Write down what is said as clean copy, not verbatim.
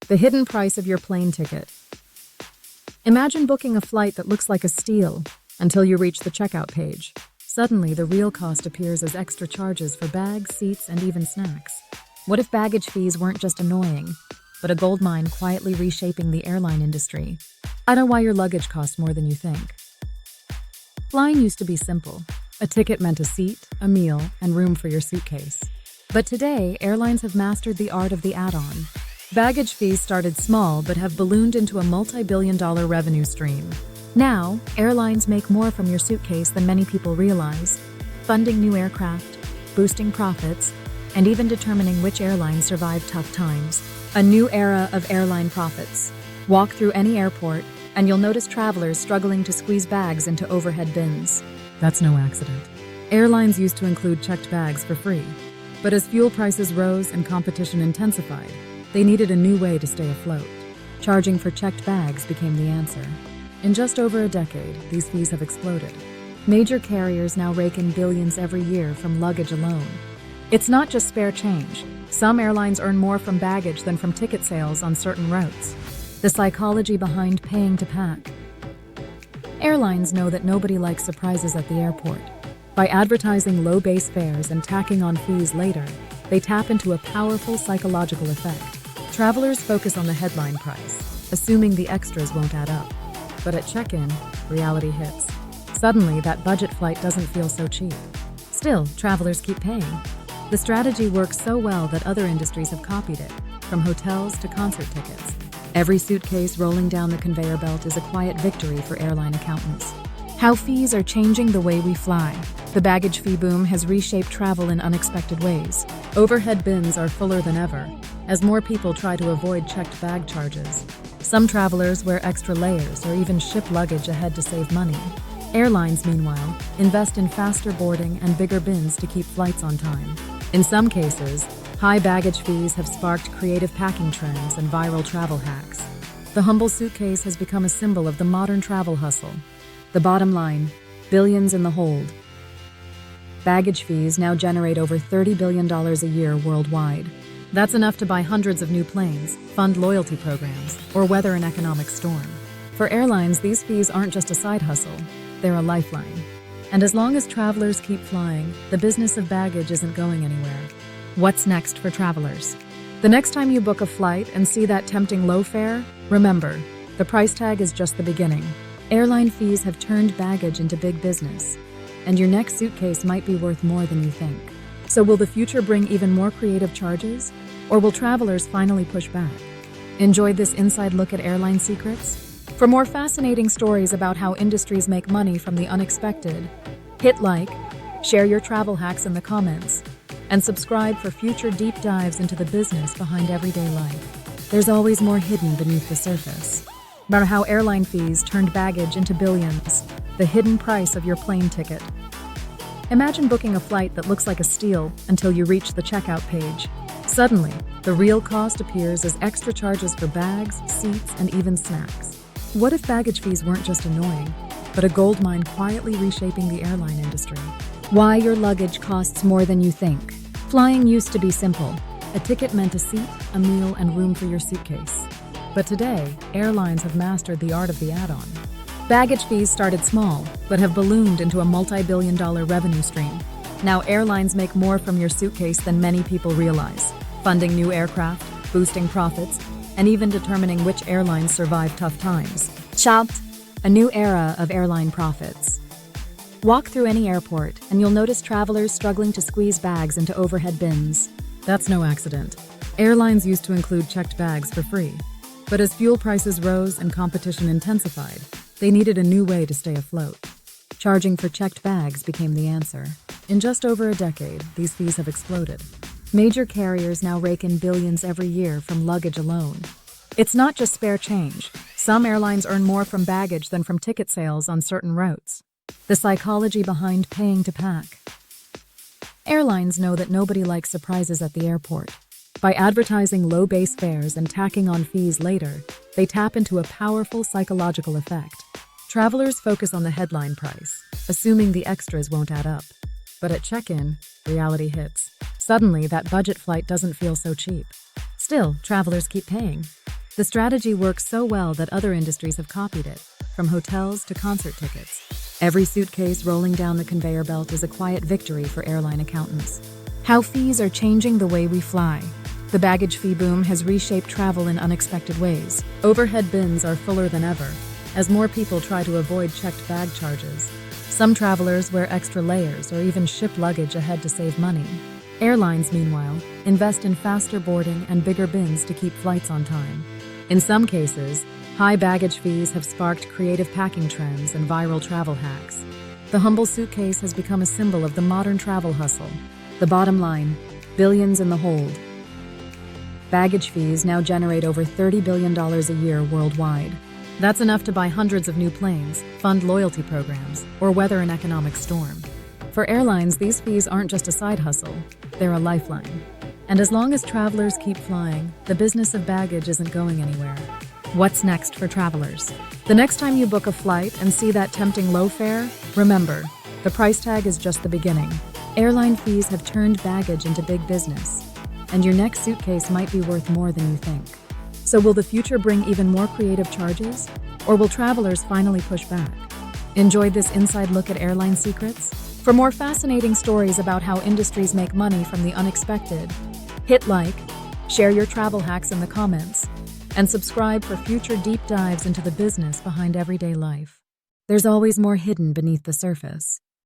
The hidden price of your plane ticket. Imagine booking a flight that looks like a steal until you reach the checkout page. Suddenly, the real cost appears as extra charges for bags, seats, and even snacks. What if baggage fees weren't just annoying, but a goldmine quietly reshaping the airline industry? I know why your luggage costs more than you think. Flying used to be simple. A ticket meant a seat, a meal, and room for your suitcase. But today, airlines have mastered the art of the add-on. Baggage fees started small but have ballooned into a multi-billion-dollar revenue stream. Now, airlines make more from your suitcase than many people realize, funding new aircraft, boosting profits, and even determining which airlines survive tough times. A new era of airline profits. Walk through any airport, and you'll notice travelers struggling to squeeze bags into overhead bins. That's no accident. Airlines used to include checked bags for free, but as fuel prices rose and competition intensified, they needed a new way to stay afloat. Charging for checked bags became the answer. In just over a decade, these fees have exploded. Major carriers now rake in billions every year from luggage alone. It's not just spare change. Some airlines earn more from baggage than from ticket sales on certain routes. The psychology behind paying to pack. Airlines know that nobody likes surprises at the airport. By advertising low base fares and tacking on fees later, they tap into a powerful psychological effect. Travelers focus on the headline price, assuming the extras won't add up. But at check-in, reality hits. Suddenly, that budget flight doesn't feel so cheap. Still, travelers keep paying. The strategy works so well that other industries have copied it, from hotels to concert tickets. Every suitcase rolling down the conveyor belt is a quiet victory for airline accountants. How fees are changing the way we fly. The baggage fee boom has reshaped travel in unexpected ways. Overhead bins are fuller than ever, as more people try to avoid checked bag charges. Some travelers wear extra layers or even ship luggage ahead to save money. Airlines, meanwhile, invest in faster boarding and bigger bins to keep flights on time. In some cases, high baggage fees have sparked creative packing trends and viral travel hacks. The humble suitcase has become a symbol of the modern travel hustle. The bottom line, billions in the hold. Baggage fees now generate over $30 billion a year worldwide. That's enough to buy hundreds of new planes, fund loyalty programs, or weather an economic storm. For airlines, these fees aren't just a side hustle, they're a lifeline. And as long as travelers keep flying, the business of baggage isn't going anywhere. What's next for travelers? The next time you book a flight and see that tempting low fare, remember, the price tag is just the beginning. Airline fees have turned baggage into big business, and your next suitcase might be worth more than you think. So will the future bring even more creative charges? Or will travelers finally push back? Enjoyed this inside look at airline secrets? For more fascinating stories about how industries make money from the unexpected, hit like, share your travel hacks in the comments, and subscribe for future deep dives into the business behind everyday life. There's always more hidden beneath the surface. About how airline fees turned baggage into billions, the hidden price of your plane ticket. Imagine booking a flight that looks like a steal until you reach the checkout page. Suddenly, the real cost appears as extra charges for bags, seats, and even snacks. What if baggage fees weren't just annoying, but a goldmine quietly reshaping the airline industry? Why your luggage costs more than you think. Flying used to be simple. A ticket meant a seat, a meal, and room for your suitcase. But today, airlines have mastered the art of the add-on. Baggage fees started small, but have ballooned into a multi-billion-dollar revenue stream. Now airlines make more from your suitcase than many people realize, funding new aircraft, boosting profits, and even determining which airlines survive tough times. Chopped, a new era of airline profits. Walk through any airport, and you'll notice travelers struggling to squeeze bags into overhead bins. That's no accident. Airlines used to include checked bags for free, but as fuel prices rose and competition intensified, they needed a new way to stay afloat. Charging for checked bags became the answer. In just over a decade, these fees have exploded. Major carriers now rake in billions every year from luggage alone. It's not just spare change. Some airlines earn more from baggage than from ticket sales on certain routes. The psychology behind paying to pack. Airlines know that nobody likes surprises at the airport. By advertising low base fares and tacking on fees later, they tap into a powerful psychological effect. Travelers focus on the headline price, assuming the extras won't add up. But at check-in, reality hits. Suddenly, that budget flight doesn't feel so cheap. Still, travelers keep paying. The strategy works so well that other industries have copied it, from hotels to concert tickets. Every suitcase rolling down the conveyor belt is a quiet victory for airline accountants. How fees are changing the way we fly. The baggage fee boom has reshaped travel in unexpected ways. Overhead bins are fuller than ever, as more people try to avoid checked bag charges. Some travelers wear extra layers or even ship luggage ahead to save money. Airlines, meanwhile, invest in faster boarding and bigger bins to keep flights on time. In some cases, high baggage fees have sparked creative packing trends and viral travel hacks. The humble suitcase has become a symbol of the modern travel hustle. The bottom line, billions in the hold. Baggage fees now generate over $30 billion a year worldwide. That's enough to buy hundreds of new planes, fund loyalty programs, or weather an economic storm. For airlines, these fees aren't just a side hustle, they're a lifeline. And as long as travelers keep flying, the business of baggage isn't going anywhere. What's next for travelers? The next time you book a flight and see that tempting low fare, remember, the price tag is just the beginning. Airline fees have turned baggage into big business, and your next suitcase might be worth more than you think. So will the future bring even more creative charges? Or will travelers finally push back? Enjoyed this inside look at airline secrets? For more fascinating stories about how industries make money from the unexpected, hit like, share your travel hacks in the comments, and subscribe for future deep dives into the business behind everyday life. There's always more hidden beneath the surface.